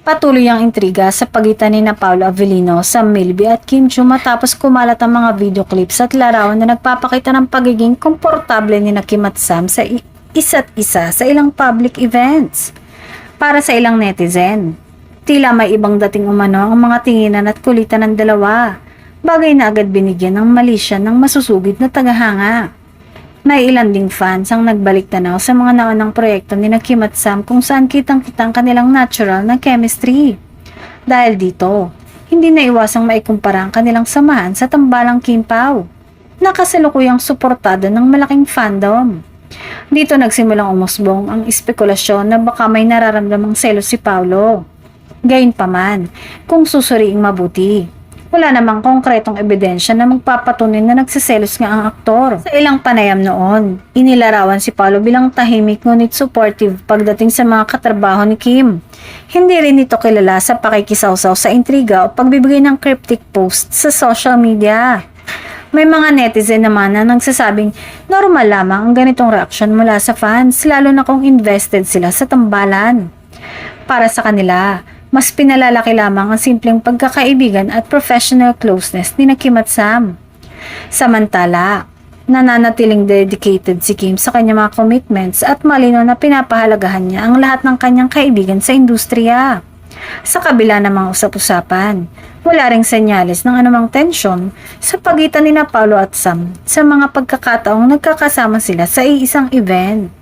Patuloy ang intriga sa pagitan ni Paolo Avellino sa Milby at Kim Chiu matapos kumalat ang mga video clips at larawan na nagpapakita ng pagiging komportable ni Kim at Sam sa isa't isa sa ilang public events. Para sa ilang netizen, tila may ibang dating umano ang mga tinginan at kulitan ng dalawa, bagay na agad binigyan ng malisya ng masusugid na tagahanga. May ilan ding fans ang nagbalik tanaw sa mga naunang proyekto ni Kim at Sam kung saan kitang-kita ang kanilang natural na chemistry. Dahil dito, hindi na iwasang maikumpara ang kanilang samahan sa tambalang Kim Pao, na kasalukuyang suportado ng malaking fandom. Dito nagsimulang umusbong ang espekulasyon na baka may nararamdamang selos si Paolo. Gayunpaman, kung susuriing mabuti, wala namang konkretong ebidensya na magpapatunay na nagsiselos nga ang aktor. Sa ilang panayam noon, inilarawan si Paolo bilang tahimik ngunit supportive pagdating sa mga katrabaho ni Kim. Hindi rin ito kilala sa pakikisawsaw sa intriga o pagbibigay ng cryptic post sa social media. May mga netizen naman na nagsasabing normal lamang ang ganitong reaksyon mula sa fans, lalo na kung invested sila sa tambalan. Para sa kanila, mas pinalalaki lamang ang simpleng pagkakaibigan at professional closeness ni Kim at Sam. Samantala, nananatiling dedicated si Kim sa kanyang mga commitments at malinaw na pinapahalagahan niya ang lahat ng kanyang kaibigan sa industriya. Sa kabila ng mga usap-usapan, wala ring senyales ng anumang tensyon sa pagitan ni Paolo at Sam sa mga pagkakataong nagkakasama sila sa iisang event.